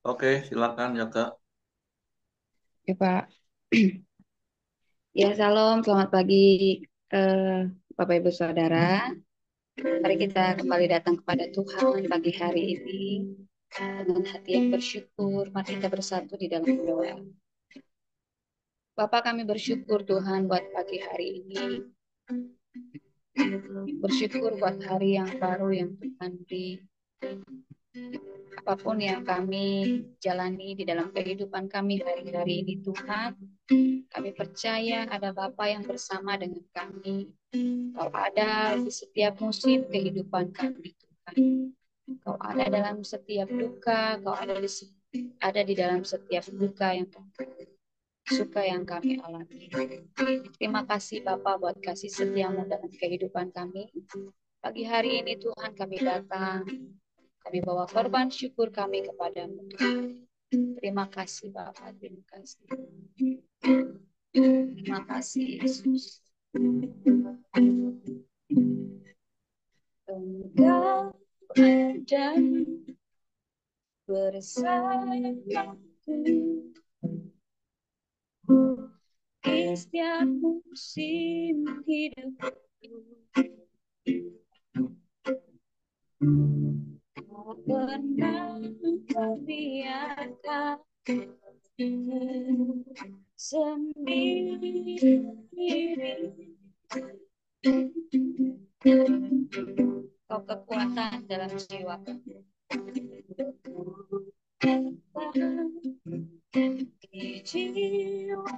Oke, silakan Jaka. Ya, Pak. Ya, salam, selamat pagi, eh, Bapak Ibu Saudara. Mari kita kembali datang kepada Tuhan pagi hari ini dengan hati yang bersyukur. Mari kita bersatu di dalam doa. Bapak, kami bersyukur Tuhan buat pagi hari ini. Bersyukur buat hari yang baru yang Tuhan beri. Apapun yang kami jalani di dalam kehidupan kami hari-hari ini Tuhan, kami percaya ada Bapa yang bersama dengan kami. Kau ada di setiap musim kehidupan kami Tuhan. Kau ada dalam setiap duka, kau ada di dalam setiap duka yang suka yang kami alami. Terima kasih Bapa buat kasih setiamu dalam kehidupan kami. Pagi hari ini Tuhan kami datang, kami bawa korban syukur kami kepadamu Tuhan. Terima kasih Bapa, terima kasih. Terima kasih Yesus. Engkau ada bersamaku di setiap musim hidupku. Tak pernah kau biarkan sendiri. Kau kekuatan dalam jiwa kami. Di jiwa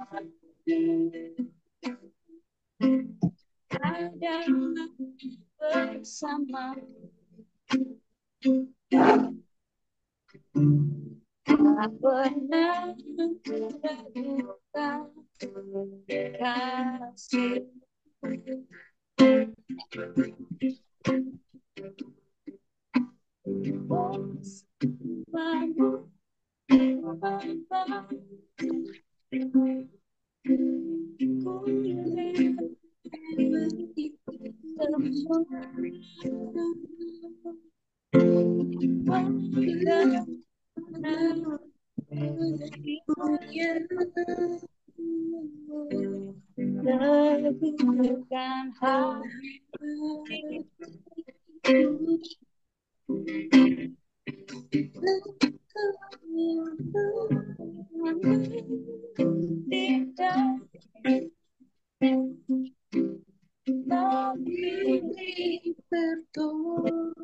ada bersama. Tak pernah meragukan kasih. Bersamamu Bapa, ku lewati semua. Teguhkan hati tidak memilih berdoa.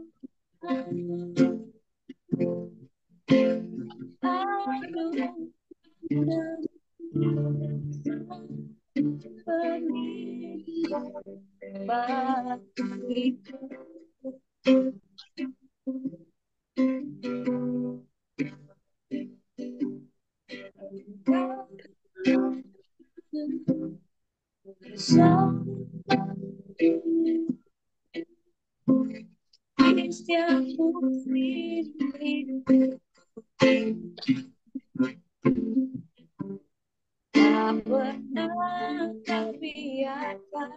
Aduh, bagiku bersama di setiap musim hidup. Tak pernah kau biarkan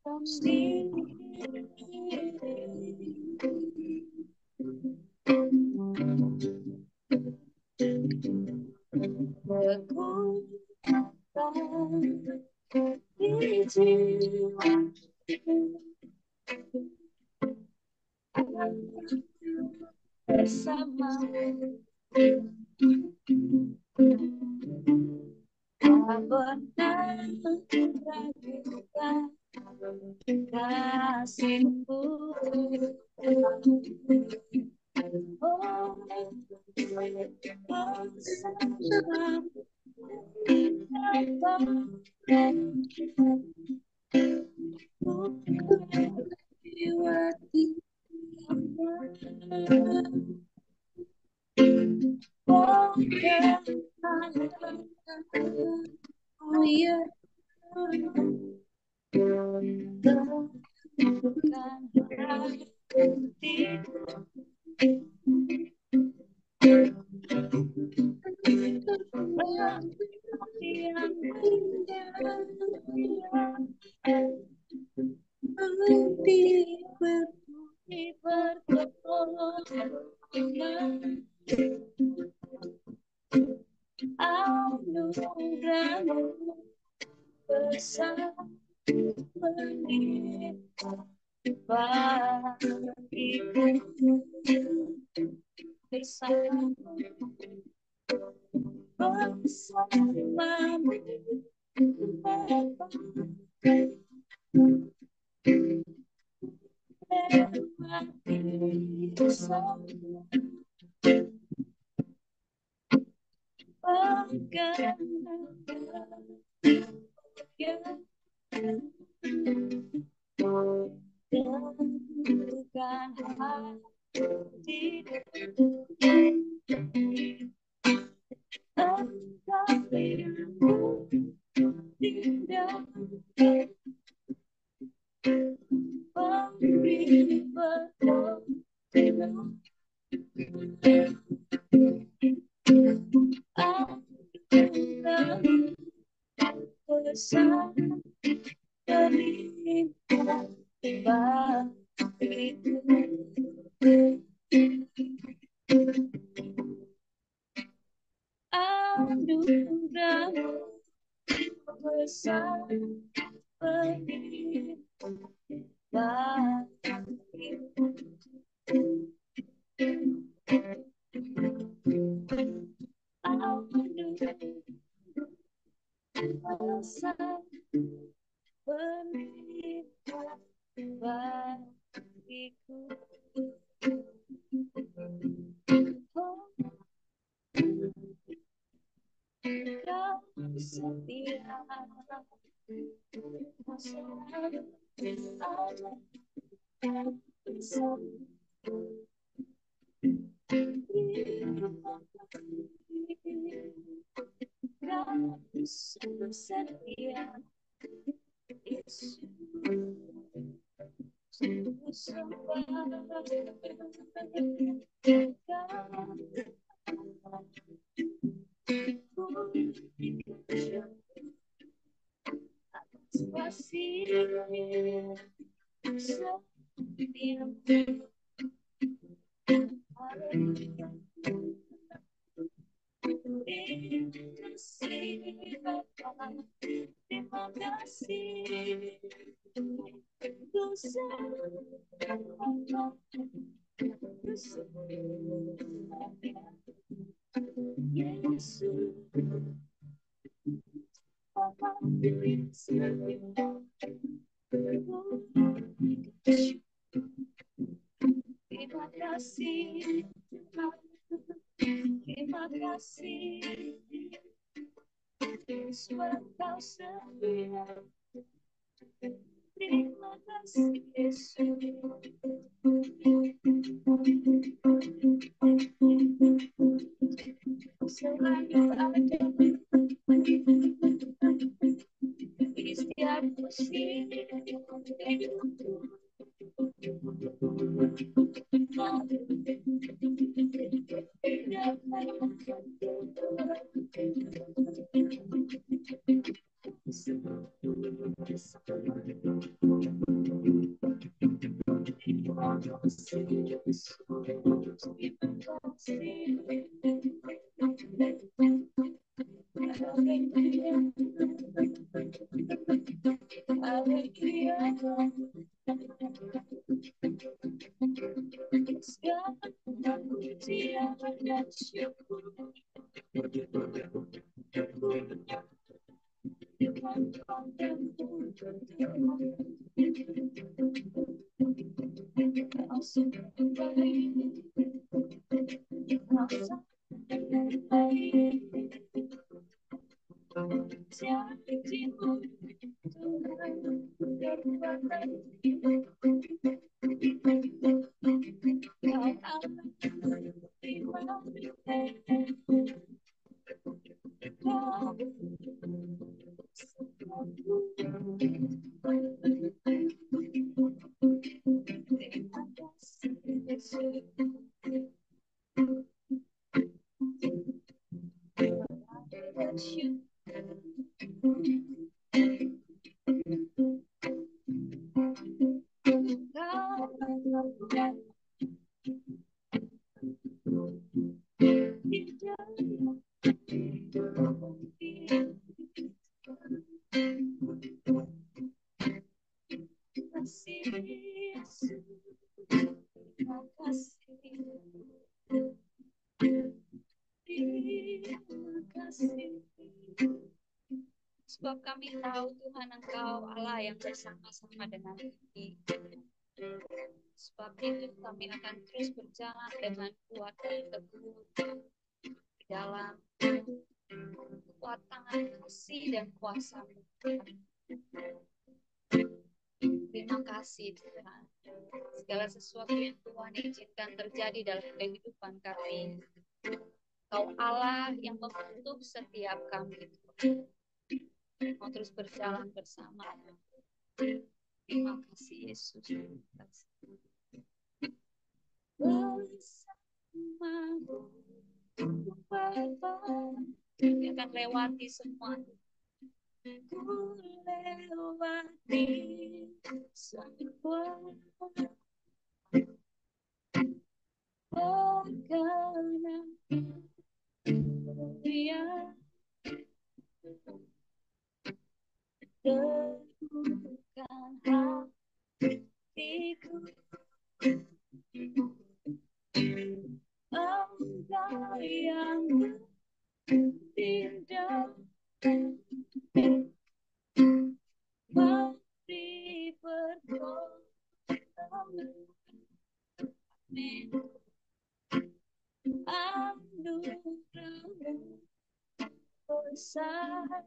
kau sendiri. Kekuatan di jiwa bersama. Tak pernah meragukan kasihmu. Oh, bersama lewati oh ya bukan hati bertemu melihat bagiku bersamamu bersamamu lewati semua pergerakan yang bukan hati engkau dirimu tidak memberi petunjuk aku bersama terlibat bagiku anugerahmu bersama terlibat bagiku bersama terlibat bagiku. Kau setia selalu ada bersama kau setia Yesus terima kasih terima kasih, terima kasih, Yesus kau setia. Terima kasih Yesus. Selalu ada di setiap musim. kasih Yesus, terima kasih, terima kasih. Sebab kami tahu Tuhan Engkau Allah yang bersama-sama dengan kami. Sebab itu kami akan terus berjalan dengan kuat dan teguh di dalam kuat tangan kasih dan kuasa. Terima kasih Tuhan. Segala sesuatu yang Tuhan izinkan terjadi dalam kehidupan kami. Kau Allah yang membentuk setiap kami. Mau terus berjalan bersama. Terima kasih Yesus. Bersamamu Bapa, kami akan lewati semua. Ku lewati semua karena Dia teguhkan hatiku. Engkau yang bertindak beri pertolongan. Amin. Anugerah-Mu besar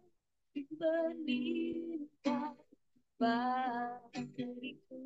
berlimpah bagiku.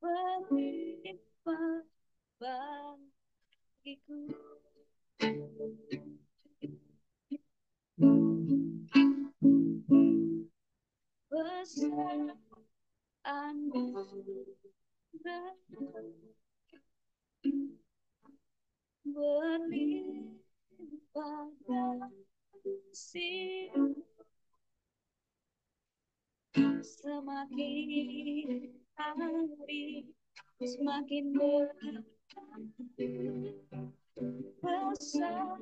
Berlimpah bagiku. Besar anugerah berlimpah kasih, semakin hari semakin besar berlimpah kasih,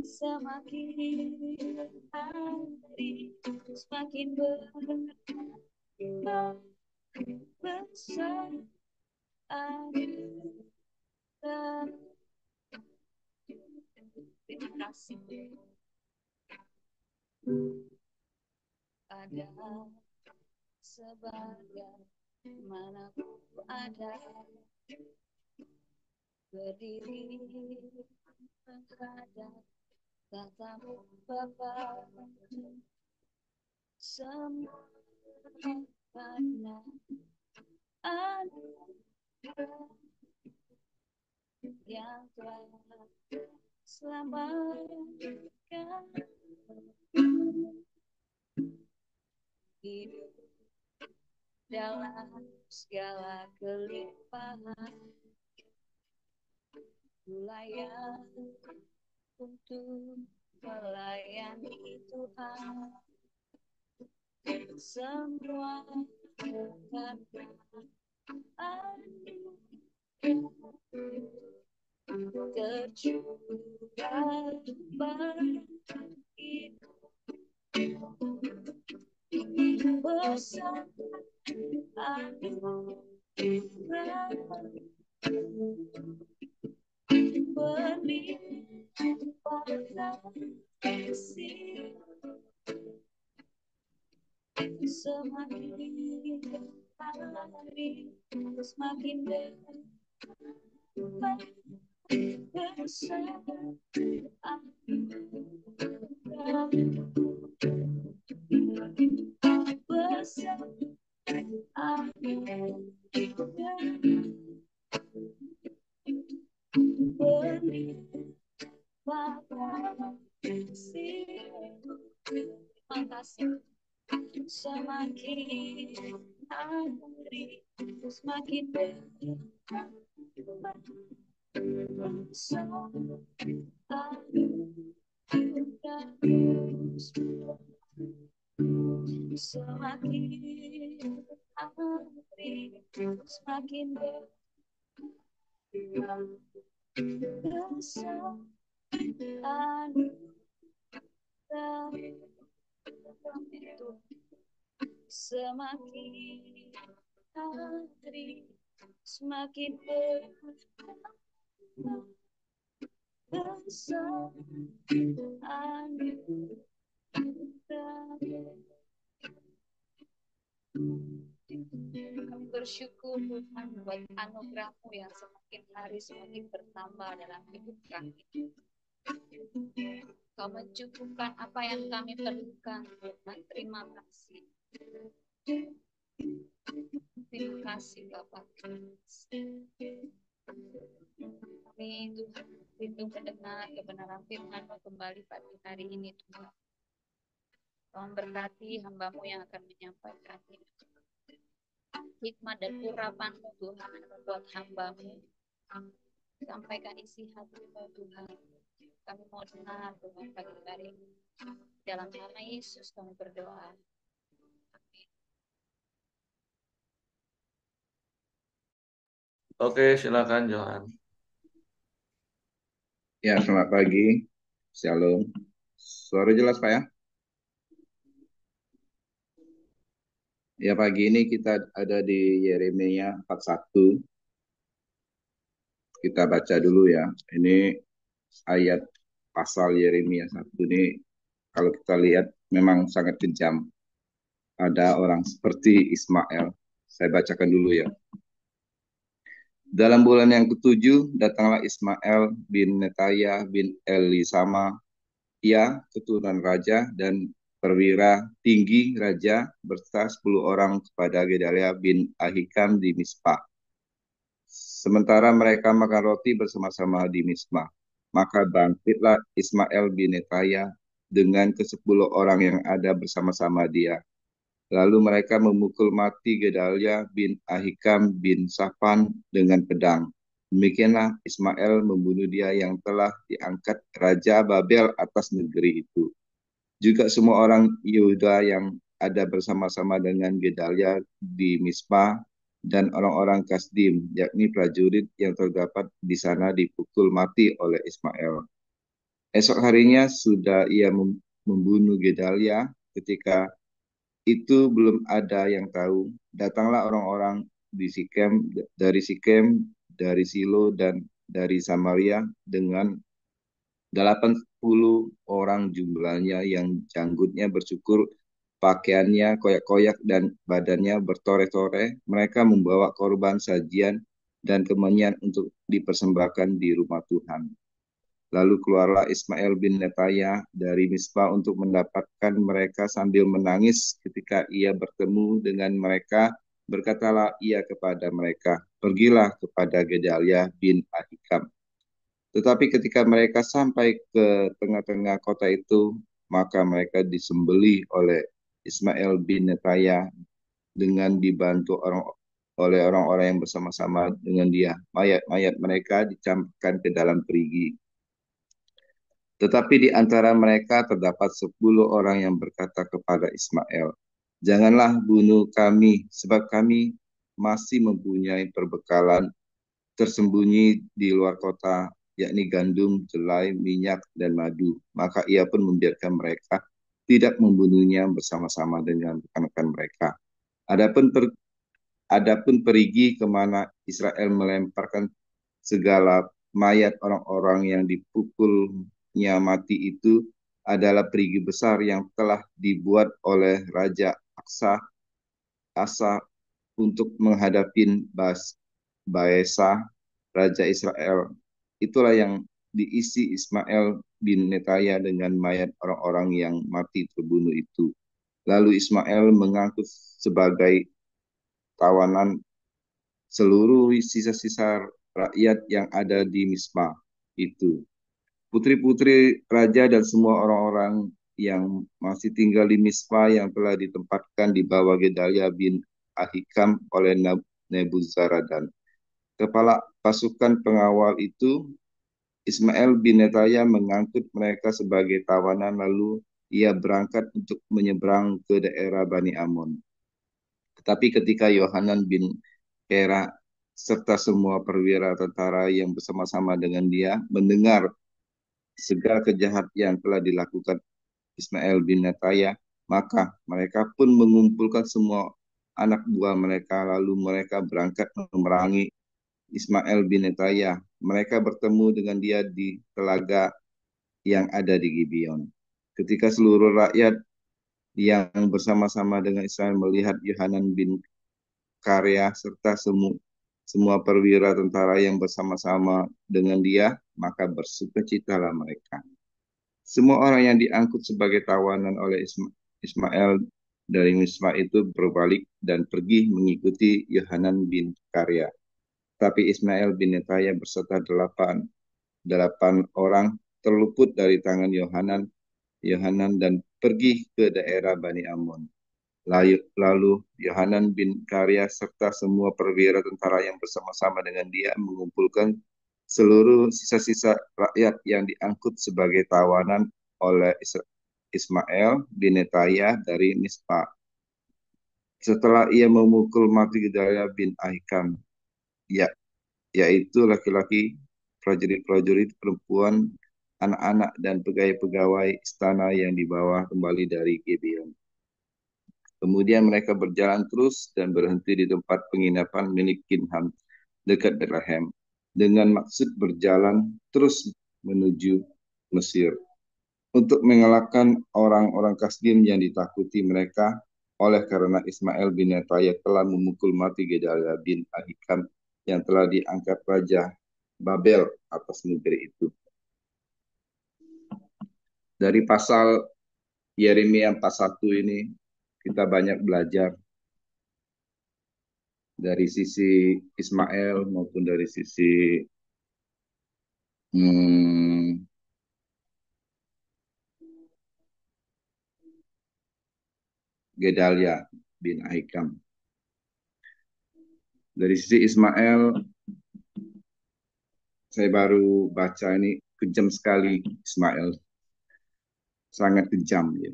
semakin hari semakin berlimpah besar anugerah. Terima kasih. Ada sebagaimana ku ada, berdiri menghadap tatamu Bapa, semua karena anugerah yang telah selamatkan hidup dalam segala kelimpahan, layak untuk melayani Tuhan. Semua karena tercurah bagiku bersama anugerah berlimpah kasih semakin hari semakin dekat bersama anugerah bersama anugerah berlimpah kasih. Terima kasih. Semakin hari semakin dekat bersama anugerah semakin hari semakin dekat bersama anugerah itu. Semakin hari semakin dekat bersama anugerah. Kami bersyukur Tuhan buat anugerah-Mu yang semakin hari semakin bertambah dalam hidup kami. Kau mencukupkan apa yang kami perlukan, Tuhan. Terima kasih. Terima kasih Bapak. Kami Tuhan rindu mendengar kebenaran firman-Mu kembali pagi hari ini Tuhan. Tuhan berkati hamba-Mu yang akan menyampaikannya. Hikmat dan urapan-Mu Tuhan membuat hamba-Mu sampaikan isi hati-Mu Tuhan. Kami mau dengar Tuhan pagi hari ini. Dalam nama Yesus kami berdoa. Oke, silakan Johan. Ya, selamat pagi. Shalom. Suara jelas, Pak ya? Ya, pagi ini kita ada di Yeremia 41. Kita baca dulu ya. Ini ayat pasal Yeremia 1 ini kalau kita lihat memang sangat kejam. Ada orang seperti Ismail. Saya bacakan dulu ya. Dalam bulan yang ketujuh, datanglah Ismail bin Netaya bin Elisama, ia keturunan raja dan perwira tinggi raja berserta 10 orang kepada Gedalia bin Ahikam di Mispa. Sementara mereka makan roti bersama-sama di Mispa, maka bangkitlah Ismail bin Netaya dengan ke-10 orang yang ada bersama-sama dia. Lalu mereka memukul mati Gedalia bin Ahikam bin Safan dengan pedang. Demikianlah Ismail membunuh dia yang telah diangkat Raja Babel atas negeri itu. Juga semua orang Yehuda yang ada bersama-sama dengan Gedalia di Mispa dan orang-orang Kasdim, yakni prajurit yang terdapat di sana dipukul mati oleh Ismail. Esok harinya sudah ia membunuh Gedalia. Ketika itu belum ada yang tahu. Datanglah orang-orang di Sikem, dari Silo, dan dari Samaria dengan 80 orang jumlahnya yang janggutnya bercukur, pakaiannya koyak-koyak dan badannya bertore-tore. Mereka membawa korban sajian dan kemenyan untuk dipersembahkan di rumah Tuhan. Lalu keluarlah Ismail bin Netaya dari Mispa untuk mendapatkan mereka sambil menangis. Ketika ia bertemu dengan mereka, berkatalah ia kepada mereka, pergilah kepada Gedalia bin Ahikam. Tetapi ketika mereka sampai ke tengah-tengah kota itu, maka mereka disembelih oleh Ismail bin Netaya dengan dibantu oleh orang-orang yang bersama-sama dengan dia. Mayat-mayat mereka dicampakkan ke dalam perigi. Tetapi di antara mereka terdapat 10 orang yang berkata kepada Ismail, "Janganlah bunuh kami, sebab kami masih mempunyai perbekalan tersembunyi di luar kota, yakni gandum, jelai, minyak, dan madu." Maka ia pun membiarkan mereka, tidak membunuhnya bersama-sama dengan rekan-rekan mereka. Adapun Adapun perigi kemana Israel melemparkan segala mayat orang-orang yang dipukulnya mati itu adalah perigi besar yang telah dibuat oleh Raja Asa untuk menghadapi Baesa, Raja Israel. Itulah yang diisi Ismail bin Netaya dengan mayat orang-orang yang mati terbunuh itu. Lalu Ismail mengangkut sebagai tawanan seluruh sisa-sisa rakyat yang ada di Mispa itu. Putri-putri raja dan semua orang-orang yang masih tinggal di Mispa yang telah ditempatkan di bawah Gedalia bin Ahikam oleh Nebuzaradan. Kepala pasukan pengawal itu, Ismail bin Netaya mengangkut mereka sebagai tawanan lalu ia berangkat untuk menyeberang ke daerah Bani Amon. Tetapi ketika Yohanan bin Kera serta semua perwira tentara yang bersama-sama dengan dia mendengar segala kejahatan yang telah dilakukan Ismail bin Netaya, maka mereka pun mengumpulkan semua anak buah mereka, lalu mereka berangkat memerangi Ismail bin Netaya. Mereka bertemu dengan dia di telaga yang ada di Gibeon. Ketika seluruh rakyat yang bersama-sama dengan Israel melihat Yohanan bin Karya serta semua perwira tentara yang bersama-sama dengan dia, maka bersukacitalah mereka. Semua orang yang diangkut sebagai tawanan oleh Ismail dari Mispa itu berbalik dan pergi mengikuti Yohanan bin Karya. Tapi Ismail bin Netaya berserta delapan orang terluput dari tangan Yohanan dan pergi ke daerah Bani Amon. Lalu Yohanan bin Karya serta semua perwira tentara yang bersama-sama dengan dia mengumpulkan seluruh sisa-sisa rakyat yang diangkut sebagai tawanan oleh Ismail bin Netaya dari Mispa. Setelah ia memukul mati Gedalia bin Ahikam, ya, yaitu laki-laki, prajurit-prajurit perempuan, anak-anak, dan pegawai-pegawai istana yang dibawa kembali dari Gibeon. Kemudian mereka berjalan terus dan berhenti di tempat penginapan milik Kinham dekat Bethlehem dengan maksud berjalan terus menuju Mesir untuk mengalahkan orang-orang Kasdim yang ditakuti mereka oleh karena Ismail bin Netaya telah memukul mati Gedalia bin Ahikam yang telah diangkat Raja Babel atas negeri itu. Dari pasal Yeremia 41 ini kita banyak belajar dari sisi Ismail maupun dari sisi hmm, Gedalia bin Ahikam. Dari sisi Ismail, saya baru baca ini kejam sekali Ismail, sangat kejam ya.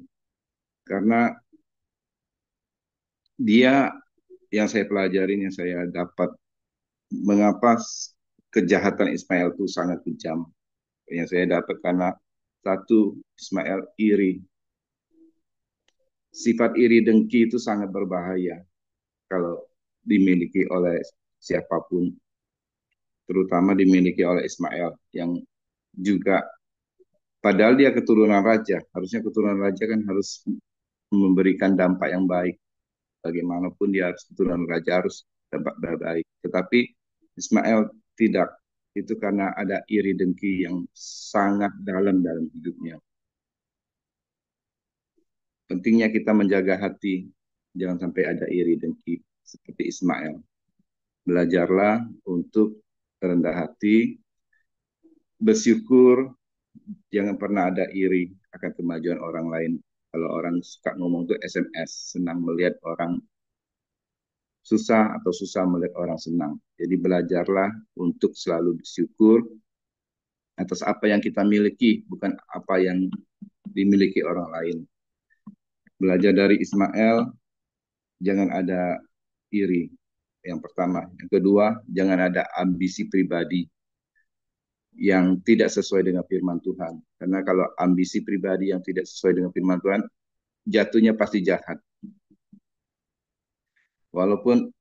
Karena dia yang saya pelajarin, yang saya dapat, mengapa kejahatan Ismail itu sangat kejam. Yang saya dapat karena satu, Ismail iri. Sifat iri dengki itu sangat berbahaya kalau dimiliki oleh siapapun, terutama dimiliki oleh Ismail yang juga padahal dia keturunan raja, harusnya keturunan raja kan harus memberikan dampak yang baik. Bagaimanapun dia harus keturunan raja harus dampak baik. Tetapi Ismail tidak. Itu karena ada iri dengki yang sangat dalam hidupnya. Pentingnya kita menjaga hati, jangan sampai ada iri dengki seperti Ismail. Belajarlah untuk rendah hati, bersyukur, jangan pernah ada iri akan kemajuan orang lain. Kalau orang suka ngomong tuh SMS, senang melihat orang susah atau susah melihat orang senang. Jadi belajarlah untuk selalu bersyukur atas apa yang kita miliki, bukan apa yang dimiliki orang lain. Belajar dari Ismail, jangan ada iri. Yang pertama. Yang kedua, jangan ada ambisi pribadi yang tidak sesuai dengan firman Tuhan. Karena kalau ambisi pribadi yang tidak sesuai dengan firman Tuhan, jatuhnya pasti jahat. Walaupun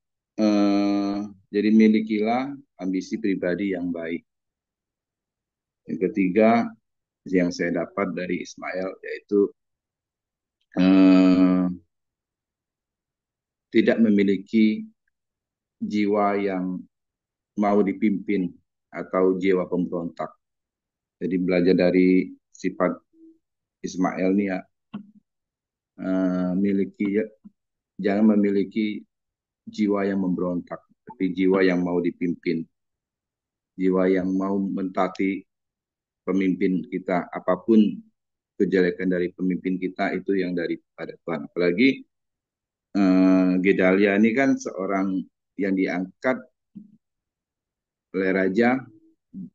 jadi milikilah ambisi pribadi yang baik. Yang ketiga, yang saya dapat dari Ismail, yaitu tidak memiliki jiwa yang mau dipimpin atau jiwa pemberontak. Jadi belajar dari sifat Ismail ini ya, jangan memiliki jiwa yang memberontak, tapi jiwa yang mau dipimpin, jiwa yang mau mentaati pemimpin kita. Apapun kejelekan dari pemimpin kita itu yang daripada Tuhan. Apalagi Gedalia ini kan seorang yang diangkat oleh raja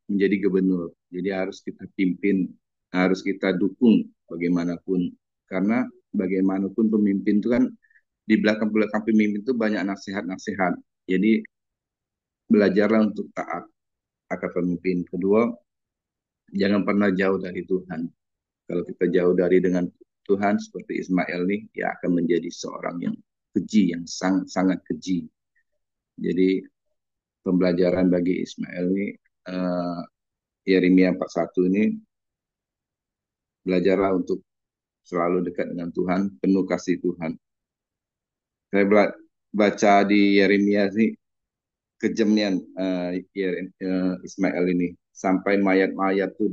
menjadi gubernur. Jadi harus kita pimpin, harus kita dukung bagaimanapun. Karena bagaimanapun pemimpin itu kan di belakang-belakang pemimpin itu banyak nasihat-nasihat. Jadi belajarlah untuk taat akan pemimpin. Kedua, jangan pernah jauh dari Tuhan. Kalau kita jauh dari dengan Tuhan seperti Ismail nih, ya akan menjadi seorang yang keji, yang sangat keji. Jadi pembelajaran bagi Ismail ini, Yeremia 41 ini, belajarlah untuk selalu dekat dengan Tuhan, penuh kasih Tuhan. Saya baca di Yeremia sih, kejamnya Ismail ini. Sampai mayat-mayat tuh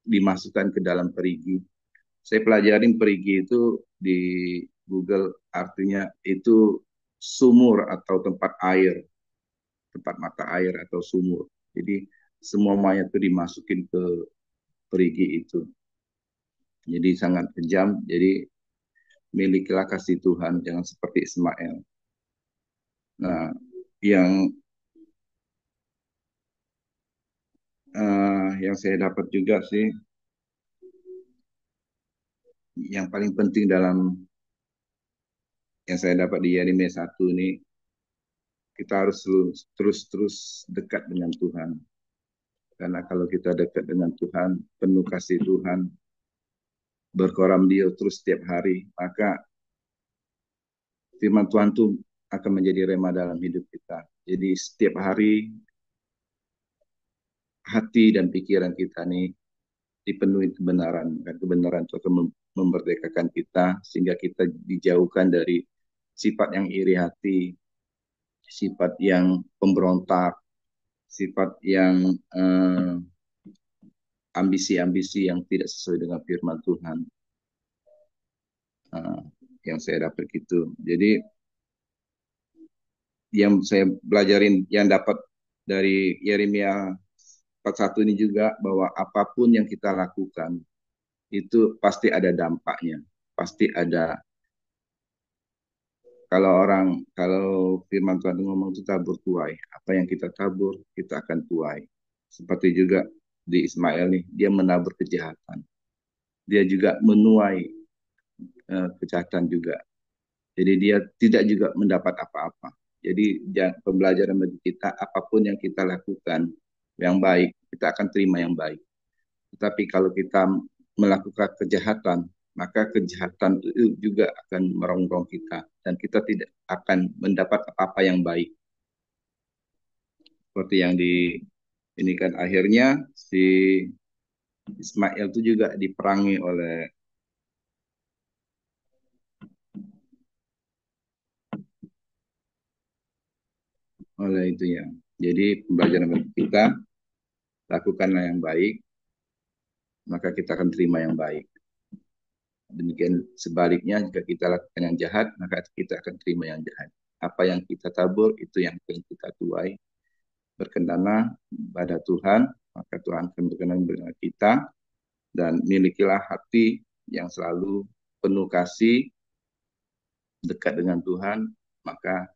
dimasukkan ke dalam perigi. Saya pelajarin perigi itu di Google, artinya itu sumur atau tempat air, tempat mata air atau sumur. Jadi semua mayat itu dimasukin ke perigi itu. Jadi sangat kejam. Jadi milikilah kasih Tuhan, jangan seperti Ismail. Nah, yang saya dapat juga sih, yang paling penting dalam yang saya dapat di Yeremia 1 ini, kita harus terus dekat dengan Tuhan. Karena kalau kita dekat dengan Tuhan, penuh kasih Tuhan, berkoram Dia terus setiap hari, maka firman Tuhan itu akan menjadi rema dalam hidup kita. Jadi setiap hari hati dan pikiran kita nih dipenuhi kebenaran. Dan kebenaran itu akan memerdekakan kita sehingga kita dijauhkan dari sifat yang iri hati, sifat yang pemberontak, sifat yang ambisi-ambisi yang tidak sesuai dengan firman Tuhan. Yang saya dapat gitu. Jadi yang saya belajarin, yang dapat dari Yeremia 41 ini juga, bahwa apapun yang kita lakukan itu pasti ada dampaknya, pasti ada. Kalau firman Tuhan ngomong itu tabur tuai, apa yang kita tabur kita akan tuai. Seperti juga di Ismail nih, dia menabur kejahatan, dia juga menuai kejahatan juga. Jadi dia tidak juga mendapat apa-apa. Jadi pembelajaran bagi kita, apapun yang kita lakukan yang baik, kita akan terima yang baik. Tetapi kalau kita melakukan kejahatan, maka kejahatan itu juga akan merongrong kita. Dan kita tidak akan mendapat apa-apa yang baik. Seperti yang ini kan akhirnya si Ismail itu juga diperangi oleh itu ya. Jadi pembelajaran bagi kita, lakukanlah yang baik, maka kita akan terima yang baik. Demikian sebaliknya, jika kita lakukan yang jahat, maka kita akan terima yang jahat. Apa yang kita tabur, itu yang akan kita tuai. Berkendana pada Tuhan, maka Tuhan akan berkenan dengan kita, dan milikilah hati yang selalu penuh kasih, dekat dengan Tuhan, maka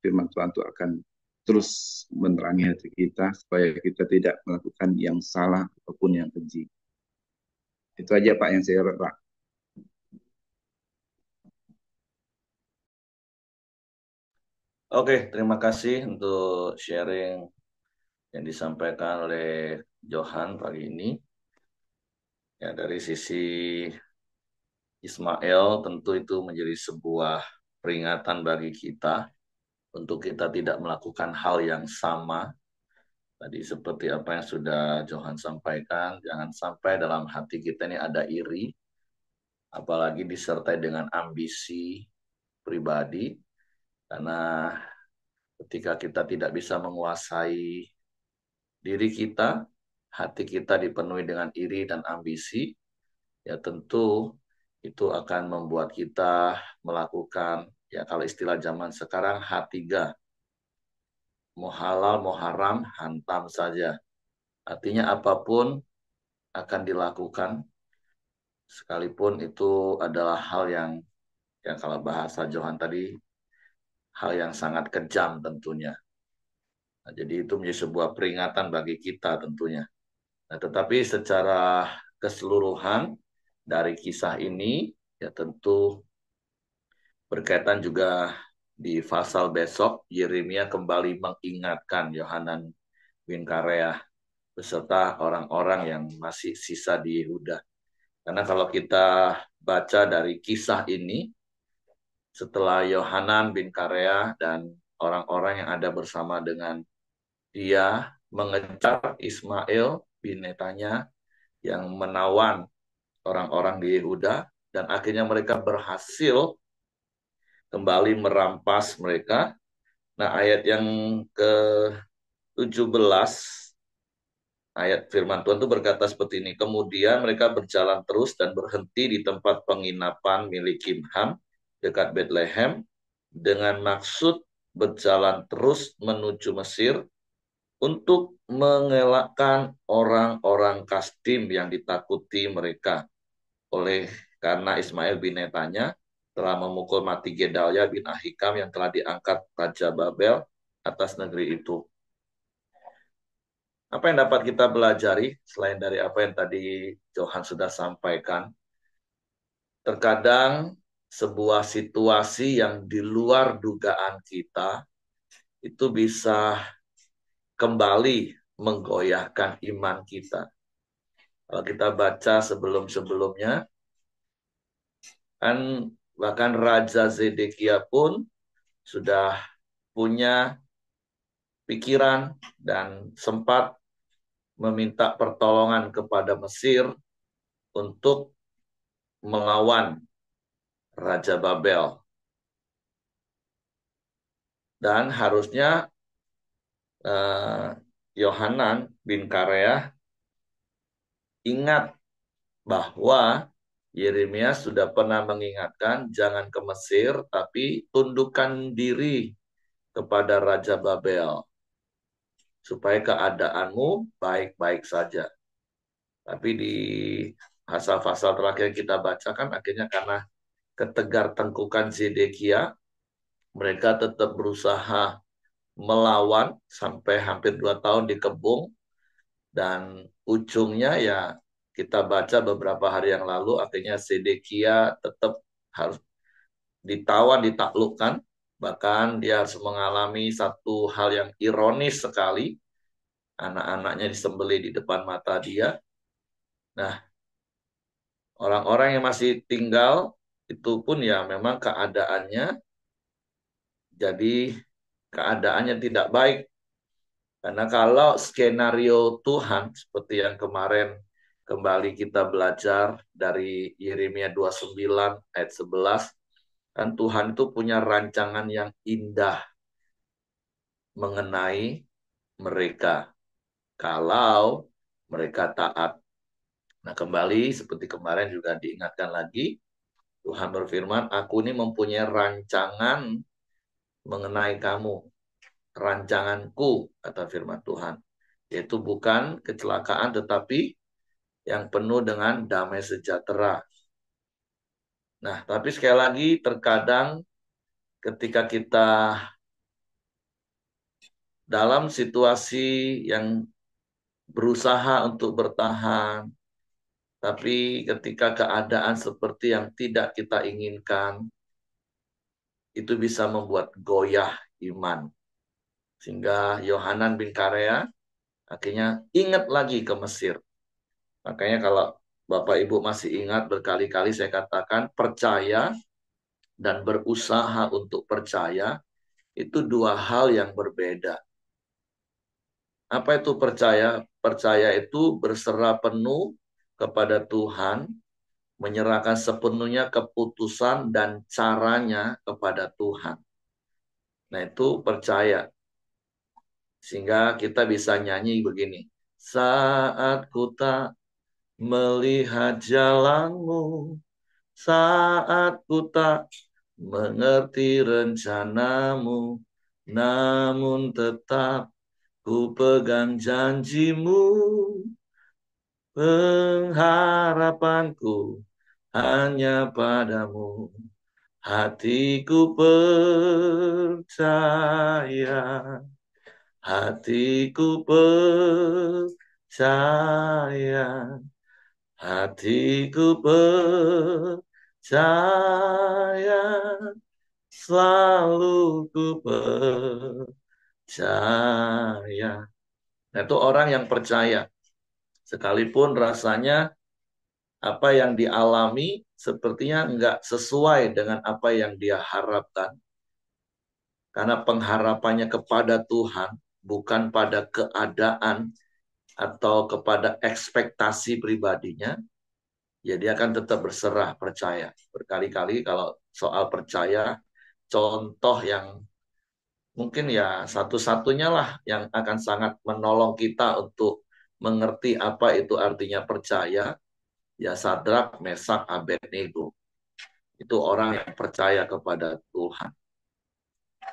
firman Tuhan itu akan terus menerangi hati kita supaya kita tidak melakukan yang salah ataupun yang keji. Itu aja Pak yang saya Pak. Oke, terima kasih untuk sharing yang disampaikan oleh Johan pagi ini. Ya, dari sisi Ismail tentu itu menjadi sebuah peringatan bagi kita untuk kita tidak melakukan hal yang sama. Tadi seperti apa yang sudah Johan sampaikan, jangan sampai dalam hati kita ini ada iri, apalagi disertai dengan ambisi pribadi, karena ketika kita tidak bisa menguasai diri kita, hati kita dipenuhi dengan iri dan ambisi, ya tentu itu akan membuat kita melakukan, ya kalau istilah zaman sekarang, H3. Mau halal, mau haram, hantam saja. Artinya apapun akan dilakukan, sekalipun itu adalah hal yang kalau bahasa Johan tadi, hal yang sangat kejam tentunya. Nah, jadi itu menjadi sebuah peringatan bagi kita tentunya. Nah, tetapi secara keseluruhan dari kisah ini, ya tentu berkaitan juga di pasal besok, Yeremia kembali mengingatkan Yohanan bin Kareah beserta orang-orang yang masih sisa di Yehuda. Karena kalau kita baca dari kisah ini, setelah Yohanan bin Kareah dan orang-orang yang ada bersama dengan dia mengejar Ismail bin Netanya yang menawan orang-orang di Yehuda, dan akhirnya mereka berhasil kembali merampas mereka. Nah, ayat yang ke-17, ayat firman Tuhan itu berkata seperti ini. Kemudian mereka berjalan terus dan berhenti di tempat penginapan milik Kimham dekat Bethlehem dengan maksud berjalan terus menuju Mesir untuk mengelakkan orang-orang Kasdim yang ditakuti mereka oleh karena Ismail bin Netanya telah memukul mati Gedalia bin Ahikam yang telah diangkat Raja Babel atas negeri itu. Apa yang dapat kita pelajari selain dari apa yang tadi Johan sudah sampaikan? Terkadang sebuah situasi yang di luar dugaan kita itu bisa kembali menggoyahkan iman kita. Kalau kita baca sebelum-sebelumnya, kan bahkan Raja Zedekia pun sudah punya pikiran dan sempat meminta pertolongan kepada Mesir untuk melawan Raja Babel. Dan harusnya Yohanan bin Kareah ingat bahwa Yeremia sudah pernah mengingatkan jangan ke Mesir, tapi tundukkan diri kepada Raja Babel supaya keadaanmu baik-baik saja. Tapi di pasal-pasal terakhir yang kita bacakan akhirnya karena ketegar tengkukan Zedekia, mereka tetap berusaha melawan sampai hampir 2 tahun dikebung, dan ujungnya ya kita baca beberapa hari yang lalu akhirnya Zedekia tetap harus ditawan, ditaklukkan, bahkan dia harus mengalami satu hal yang ironis sekali, anak-anaknya disembelih di depan mata dia. Nah, orang-orang yang masih tinggal itu pun ya memang keadaannya tidak baik. Karena kalau skenario Tuhan seperti yang kemarin kembali kita belajar dari Yeremia 29 ayat 11, kan Tuhan itu punya rancangan yang indah mengenai mereka kalau mereka taat. Nah, kembali seperti kemarin juga diingatkan lagi, Tuhan berfirman, aku ini mempunyai rancangan mengenai kamu. Rancanganku, kata firman Tuhan. Yaitu bukan kecelakaan, tetapi yang penuh dengan damai sejahtera. Nah, tapi sekali lagi terkadang ketika kita dalam situasi yang berusaha untuk bertahan, tapi ketika keadaan seperti yang tidak kita inginkan, itu bisa membuat goyah iman. Sehingga Yohanan bin Karea akhirnya ingat lagi ke Mesir. Makanya kalau Bapak Ibu masih ingat, berkali-kali saya katakan percaya dan berusaha untuk percaya itu dua hal yang berbeda. Apa itu percaya? Percaya itu berserah penuh kepada Tuhan, menyerahkan sepenuhnya keputusan dan caranya kepada Tuhan. Nah, itu percaya. Sehingga kita bisa nyanyi begini. Saat ku tak melihat jalanmu, saat ku tak mengerti rencanamu, namun tetap ku pegang janjimu. Pengharapanku hanya padamu. Hatiku percaya, hatiku percaya, hatiku percaya, selalu ku percaya. Nah, itu orang yang percaya. Sekalipun rasanya apa yang dialami sepertinya nggak sesuai dengan apa yang dia harapkan. Karena pengharapannya kepada Tuhan, bukan pada keadaan atau kepada ekspektasi pribadinya, ya dia akan tetap berserah percaya. Berkali-kali kalau soal percaya, contoh yang mungkin ya satu-satunya lah yang akan sangat menolong kita untuk mengerti apa itu artinya percaya, ya Sadrak, Mesak, Abednego. Itu orang yang percaya kepada Tuhan.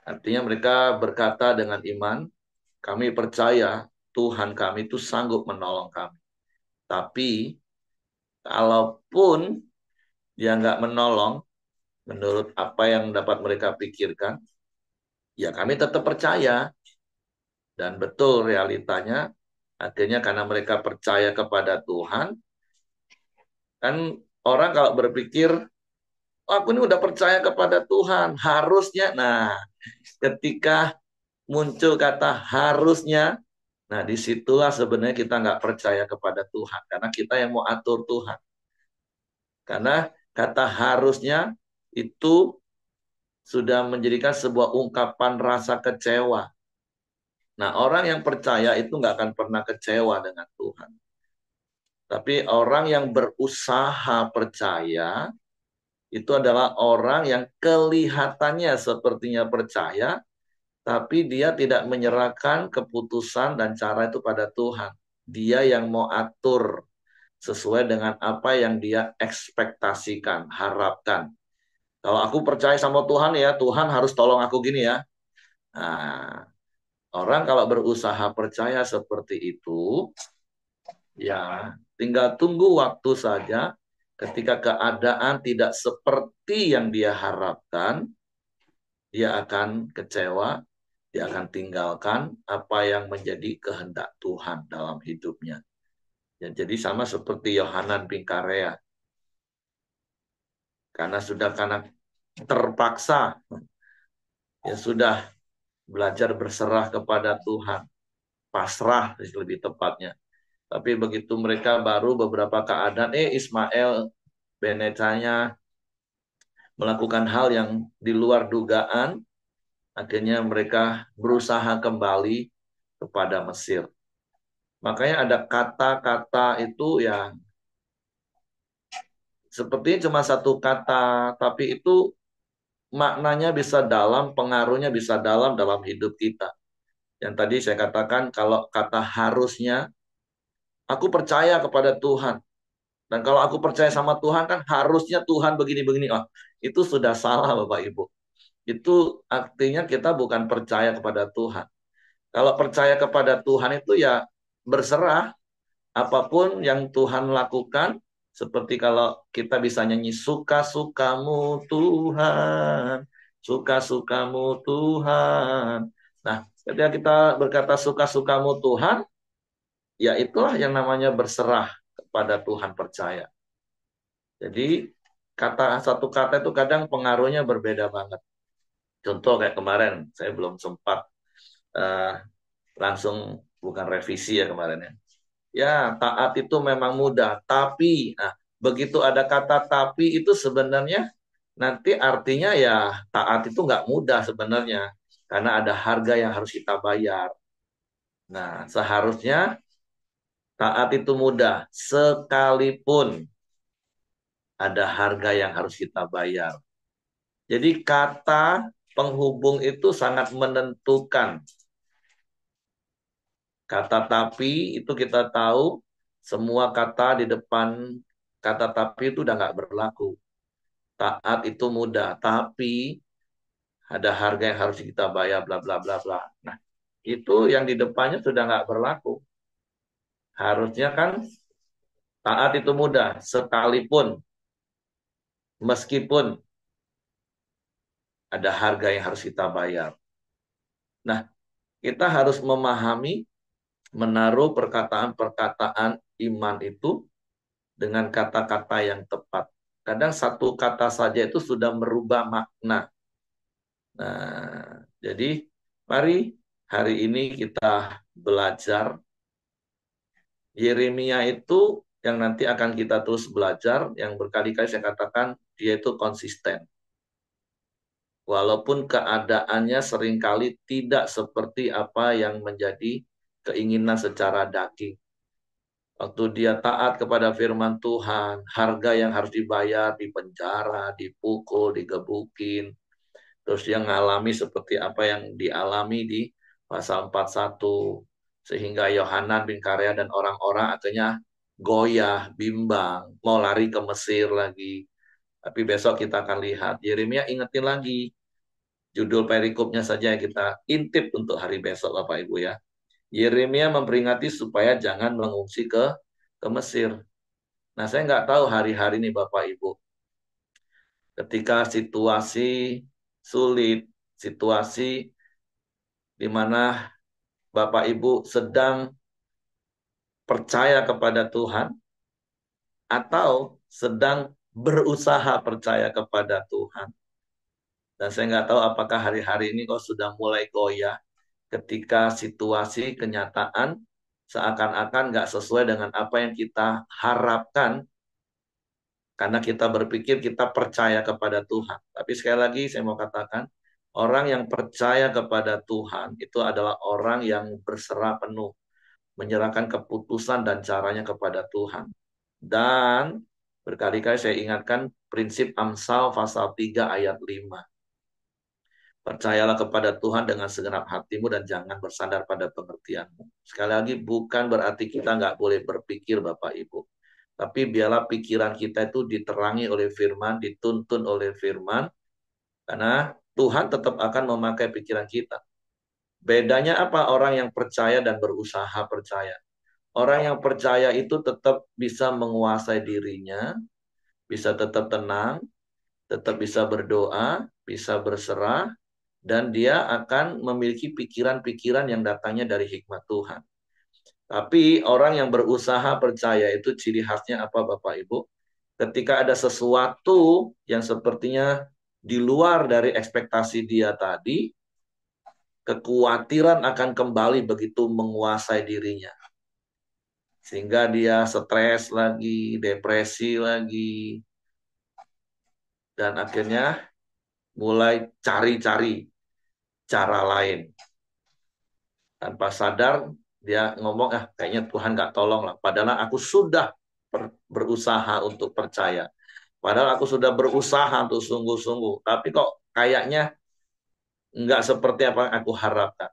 Artinya mereka berkata dengan iman, kami percaya Tuhan kami itu sanggup menolong kami. Tapi kalaupun dia nggak menolong, menurut apa yang dapat mereka pikirkan, ya kami tetap percaya. Dan betul realitanya, akhirnya karena mereka percaya kepada Tuhan, kan orang kalau berpikir, oh, aku ini udah percaya kepada Tuhan, harusnya. Nah, ketika muncul kata harusnya, nah disitulah sebenarnya kita nggak percaya kepada Tuhan. Karena kita yang mau atur Tuhan. Karena kata harusnya itu sudah menjadikan sebuah ungkapan rasa kecewa. Nah, orang yang percaya itu nggak akan pernah kecewa dengan Tuhan. Tapi orang yang berusaha percaya, itu adalah orang yang kelihatannya sepertinya percaya, tapi dia tidak menyerahkan keputusan dan cara itu pada Tuhan. Dia yang mau atur sesuai dengan apa yang dia ekspektasikan, harapkan. Kalau aku percaya sama Tuhan ya, Tuhan harus tolong aku gini ya. Nah, orang kalau berusaha percaya seperti itu, ya tinggal tunggu waktu saja ketika keadaan tidak seperti yang dia harapkan, dia akan kecewa, dia akan tinggalkan apa yang menjadi kehendak Tuhan dalam hidupnya. Ya, jadi sama seperti Yohanan bin Karea. Karena terpaksa, ya sudah belajar berserah kepada Tuhan. Pasrah lebih tepatnya. Tapi begitu mereka baru beberapa keadaan, Ismail Benetanya melakukan hal yang di luar dugaan, akhirnya mereka berusaha kembali kepada Mesir. Makanya ada kata-kata itu yang sepertinya cuma satu kata, tapi itu maknanya bisa dalam, pengaruhnya bisa dalam hidup kita. Yang tadi saya katakan kalau kata harusnya, aku percaya kepada Tuhan. Dan kalau aku percaya sama Tuhan kan harusnya Tuhan begini-begini. Oh, itu sudah salah Bapak Ibu. Itu artinya kita bukan percaya kepada Tuhan. Kalau percaya kepada Tuhan itu ya berserah apapun yang Tuhan lakukan. Seperti kalau kita bisa nyanyi suka-sukamu Tuhan, suka-sukamu Tuhan. Nah, Ketika kita berkata suka-sukamu Tuhan, ya itulah yang namanya berserah kepada Tuhan, percaya. Jadi satu kata itu kadang pengaruhnya berbeda banget. Contoh kayak kemarin, saya belum sempat uh, langsung, bukan revisi ya kemarin ya. Ya, taat itu memang mudah, tapi begitu ada kata tapi itu sebenarnya nanti artinya ya taat itu nggak mudah sebenarnya, karena ada harga yang harus kita bayar. Nah, seharusnya taat itu mudah, sekalipun ada harga yang harus kita bayar. Jadi kata penghubung itu sangat menentukan. Kata tapi itu kita tahu, semua kata di depan kata tapi itu udah nggak berlaku. Taat itu mudah, tapi ada harga yang harus kita bayar, bla bla bla bla. Nah, itu yang di depannya sudah nggak berlaku. Harusnya kan taat itu mudah, sekalipun, meskipun ada harga yang harus kita bayar. Nah, kita harus memahami, menaruh perkataan-perkataan iman itu dengan kata-kata yang tepat. Kadang satu kata saja itu sudah merubah makna. Nah, jadi mari hari ini kita belajar. Yeremia itu yang nanti akan kita terus belajar, yang berkali-kali saya katakan dia itu konsisten. Walaupun keadaannya seringkali tidak seperti apa yang menjadi keinginan secara daging. Waktu dia taat kepada firman Tuhan, harga yang harus dibayar, dipenjara, dipukul, digebukin. Terus dia mengalami seperti apa yang dialami di pasal 41. Sehingga Yohanan bin Karea dan orang-orang akhirnya goyah, bimbang, mau lari ke Mesir lagi. Tapi besok kita akan lihat. Yeremia ingetin lagi. Judul perikopnya saja kita intip untuk hari besok Bapak Ibu ya. Yeremia memperingati supaya jangan mengungsi ke Mesir. Nah, saya nggak tahu hari-hari ini Bapak Ibu, ketika situasi sulit, situasi di mana Bapak Ibu sedang percaya kepada Tuhan atau sedang berusaha percaya kepada Tuhan. Dan saya nggak tahu apakah hari-hari ini kok sudah mulai goyah ketika situasi kenyataan seakan-akan nggak sesuai dengan apa yang kita harapkan, karena kita berpikir kita percaya kepada Tuhan. Tapi sekali lagi saya mau katakan, orang yang percaya kepada Tuhan itu adalah orang yang berserah penuh, menyerahkan keputusan dan caranya kepada Tuhan. Dan berkali-kali saya ingatkan prinsip Amsal pasal 3 ayat 5. Percayalah kepada Tuhan dengan segenap hatimu dan jangan bersandar pada pengertianmu. Sekali lagi, bukan berarti kita nggak boleh berpikir Bapak Ibu. Tapi biarlah pikiran kita itu diterangi oleh firman, dituntun oleh firman, karena Tuhan tetap akan memakai pikiran kita. Bedanya apa orang yang percaya dan berusaha percaya? Orang yang percaya itu tetap bisa menguasai dirinya, bisa tetap tenang, tetap bisa berdoa, bisa berserah, dan dia akan memiliki pikiran-pikiran yang datangnya dari hikmat Tuhan. Tapi orang yang berusaha percaya itu ciri khasnya apa Bapak Ibu? Ketika ada sesuatu yang sepertinya di luar dari ekspektasi dia tadi, kekhawatiran akan kembali begitu menguasai dirinya. Sehingga dia stres lagi, depresi lagi, dan akhirnya mulai cari-cari cara lain. Tanpa sadar, dia ngomong, kayaknya Tuhan nggak tolong lah. Padahal aku sudah berusaha untuk percaya. Padahal aku sudah berusaha untuk sungguh-sungguh. Tapi kok kayaknya nggak seperti apa yang aku harapkan.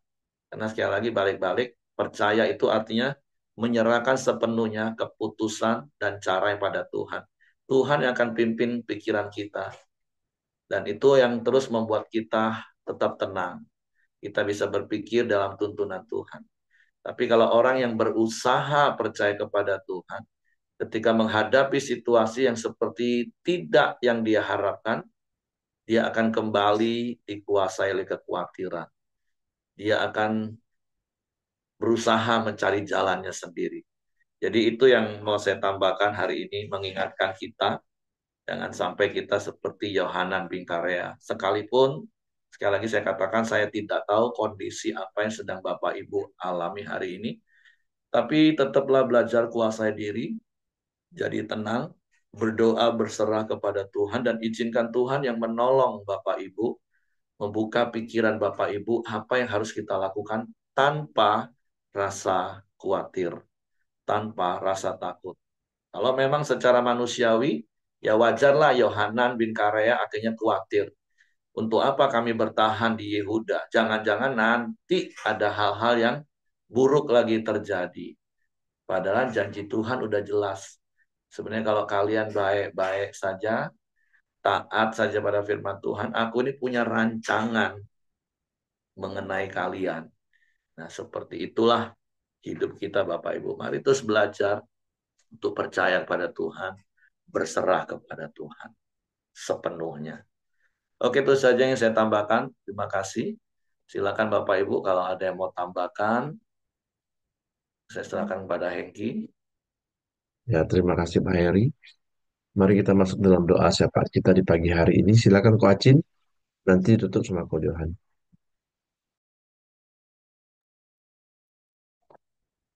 Karena sekali lagi balik-balik, percaya itu artinya menyerahkan sepenuhnya keputusan dan cara yang pada Tuhan. Tuhan yang akan pimpin pikiran kita. Dan itu yang terus membuat kita tetap tenang. Kita bisa berpikir dalam tuntunan Tuhan. Tapi kalau orang yang berusaha percaya kepada Tuhan, ketika menghadapi situasi yang seperti tidak yang dia harapkan, dia akan kembali dikuasai oleh kekhawatiran. dia akan berusaha mencari jalannya sendiri. Jadi itu yang mau saya tambahkan hari ini, mengingatkan kita, jangan sampai kita seperti Yohanan bin Karea. Sekalipun, sekali lagi saya katakan, saya tidak tahu kondisi apa yang sedang Bapak Ibu alami hari ini, tapi tetaplah belajar kuasai diri, jadi tenang, berdoa berserah kepada Tuhan, dan izinkan Tuhan yang menolong Bapak Ibu, membuka pikiran Bapak Ibu, apa yang harus kita lakukan tanpa rasa khawatir, tanpa rasa takut. Kalau memang secara manusiawi, ya wajarlah Yohanan bin Karea akhirnya khawatir. Untuk apa kami bertahan di Yehuda? Jangan-jangan nanti ada hal-hal yang buruk lagi terjadi. Padahal janji Tuhan udah jelas. Sebenarnya kalau kalian baik-baik saja, taat saja pada firman Tuhan, aku ini punya rancangan mengenai kalian. Nah, seperti itulah hidup kita Bapak Ibu. Mari terus belajar untuk percaya kepada Tuhan, berserah kepada Tuhan sepenuhnya. Oke, itu saja yang saya tambahkan. Terima kasih. Silakan Bapak Ibu kalau ada yang mau tambahkan, saya serahkan kepada Hengki. Ya, terima kasih Pak Heri. Mari kita masuk dalam doa syafaat kita di pagi hari ini. Silakan Ko Acin, nanti tutup sama Ko Johan.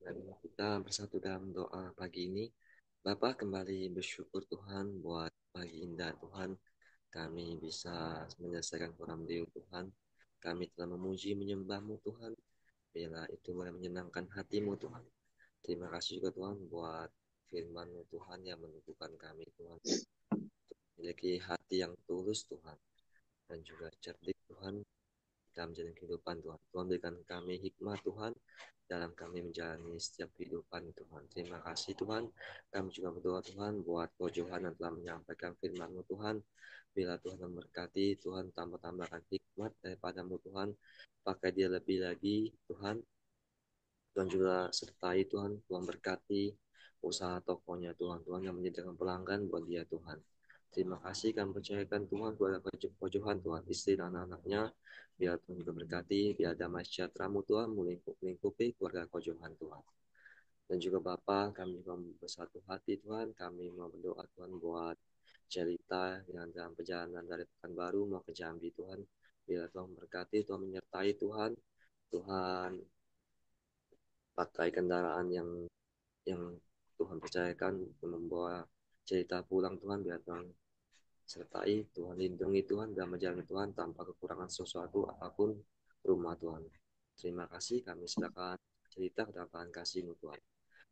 Mari kita bersatu dalam doa pagi ini. Bapa, kembali bersyukur Tuhan buat pagi indah Tuhan. Kami bisa menyelesaikan program Deo Tuhan. Kami telah memuji menyembah-Mu Tuhan. Bila itu menyenangkan hati-Mu Tuhan. Terima kasih juga Tuhan buat firman-Mu Tuhan yang menentukan kami Tuhan. Memiliki hati yang tulus Tuhan. Dan juga cerdik Tuhan dalam jalan kehidupan Tuhan. Tuhan berikan kami hikmah Tuhan dalam kami menjalani setiap kehidupan Tuhan. Terima kasih Tuhan. Kami juga berdoa Tuhan buat Ko Johan yang telah menyampaikan firman-Mu Tuhan. Bila Tuhan memberkati, Tuhan tambahkan hikmat daripada-Mu Tuhan. Pakai dia lebih lagi Tuhan. Tuhan juga sertai Tuhan. Tuhan berkati usaha tokonya Tuhan. Tuhan yang menyediakan pelanggan buat dia Tuhan. Terima kasih kami percayakan Tuhan kepada Ko Johan Tuhan, istri dan anak-anaknya. Biar Tuhan juga berkati, biar damai sejahtera-Mu Tuhan melingkupi keluarga Ko Johan Tuhan. Dan juga Bapa, kami juga bersatu hati Tuhan, kami mau berdoa Tuhan buat cerita yang dalam perjalanan dari Pekanbaru mau ke Jambi Tuhan. Bila Tuhan berkati, Tuhan menyertai Tuhan. Tuhan pakai kendaraan yang Tuhan percayakan membawa cerita pulang Tuhan, biar Tuhan sertai, Tuhan lindungi Tuhan dalam perjalanan Tuhan tanpa kekurangan sesuatu apapun rumah Tuhan. Terima kasih, kami silakan cerita kedatangan kasih-Mu Tuhan.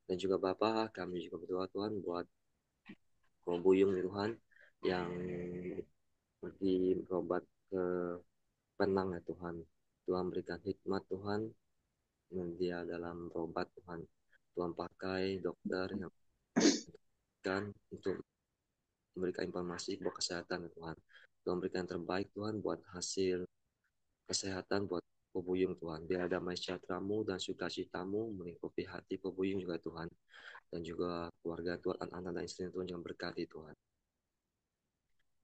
Dan juga Bapa, kami juga berdoa Tuhan buat Ko Buyung Tuhan yang pergi berobat ke Penang ya Tuhan. Tuhan berikan hikmat Tuhan dia dalam berobat Tuhan. Tuhan pakai dokter yang kan untuk memberikan informasi buat kesehatan Tuhan. Tuhan berikan yang terbaik Tuhan buat hasil kesehatan buat Ko Buyung Tuhan. Biar damai sejahtera-Mu dan sukacita-Mu melingkupi hati Ko Buyung juga Tuhan. Dan juga keluarga Tuhan, anak-anak dan istri Tuhan yang berkati Tuhan.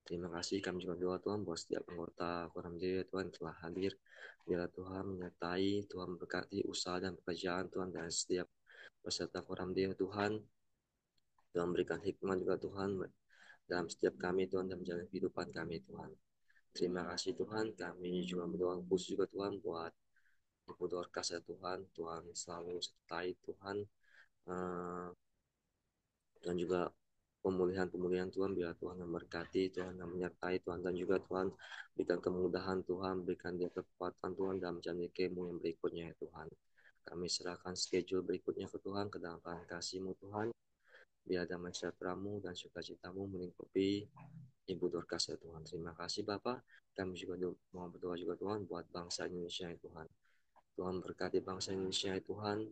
Terima kasih kami juga doa Tuhan buat setiap anggota Koram Jaya Tuhan telah hadir. Biarlah Tuhan menyertai, Tuhan berkati usaha dan pekerjaan Tuhan dan setiap peserta Koram Jaya Tuhan. Tuhan berikan hikmat juga Tuhan dalam setiap kami Tuhan dan menjalani kehidupan kami Tuhan. Terima kasih Tuhan, kami juga berdoa khusus juga Tuhan buat Ibu Dorcas ya Tuhan. Tuhan selalu sertai Tuhan. Dan juga pemulihan Tuhan, biar Tuhan memberkati, Tuhan yang menyertai Tuhan, dan juga Tuhan berikan kemudahan Tuhan, berikan dia kekuatan Tuhan dalam jalan kemu yang berikutnya ya Tuhan. Kami serahkan schedule berikutnya ke Tuhan, ke dalam kasih-Mu Tuhan, biar damai sejahtera-Mu dan sukacita-Mu melingkupi Ibu Dorcas ya Tuhan. Terima kasih Bapak, kami juga mau berdoa juga Tuhan buat bangsa Indonesia ya Tuhan. Tuhan berkati bangsa Indonesia ya Tuhan,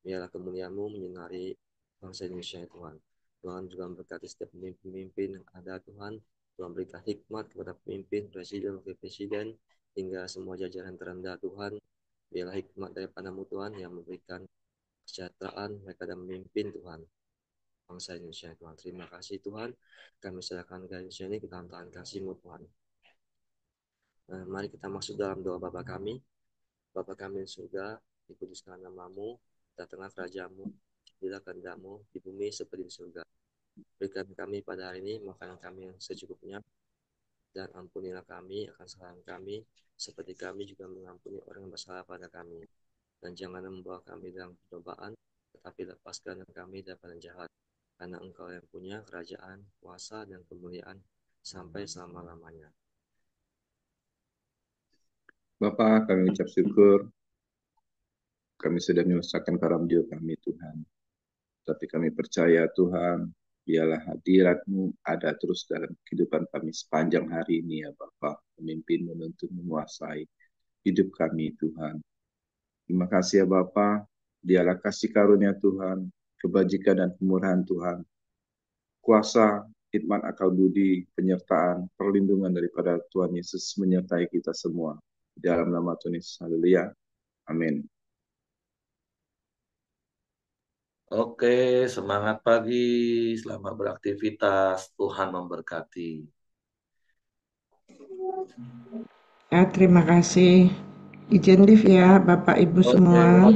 biarlah kemuliaan-Mu menyinari bangsa Indonesia ya Tuhan. Tuhan juga memberkati setiap pemimpin yang ada Tuhan. Tuhan berikan hikmat kepada pemimpin, presiden, wakil presiden, hingga semua jajaran terendah Tuhan. Biarlah hikmat daripada-Mu Tuhan yang memberikan kesejahteraan mereka dan memimpin Tuhan bangsa Indonesia Tuhan. Terima kasih Tuhan. Kami serahkan Indonesia ini ke dalam tangan kasih-Mu Tuhan. Mari kita masuk dalam doa Bapa kami. Bapa kami di surga, dikuduskan namamu, datanglah kerajaanmu, jadilah kehendakmu di bumi seperti di surga. Berikan kami pada hari ini makanan kami yang secukupnya, dan ampunilah kami akan kesalahan kami, seperti kami juga mengampuni orang yang bersalah pada kami. Dan jangan membawa kami dalam percobaan, tetapi lepaskan kami daripada jahat. Karena Engkau yang punya kerajaan, kuasa, dan kemuliaan sampai selama-lamanya. Bapa, kami ucap syukur, kami sudah menyelesaikan karam kami Tuhan. Tapi kami percaya Tuhan, biarlah hadirat-Mu ada terus dalam kehidupan kami sepanjang hari ini ya Bapa, memimpin, menuntun, menguasai hidup kami Tuhan. Terima kasih ya Bapa, biarlah kasih karunia Tuhan, kebajikan dan kemurahan Tuhan, kuasa, hikmat akal budi, penyertaan, perlindungan daripada Tuhan Yesus menyertai kita semua. Di dalam nama Tuhan Yesus, haleluya. Amin. Oke, semangat pagi, selamat beraktivitas, Tuhan memberkati. Ya, terima kasih. Izin live ya, Bapak Ibu semua.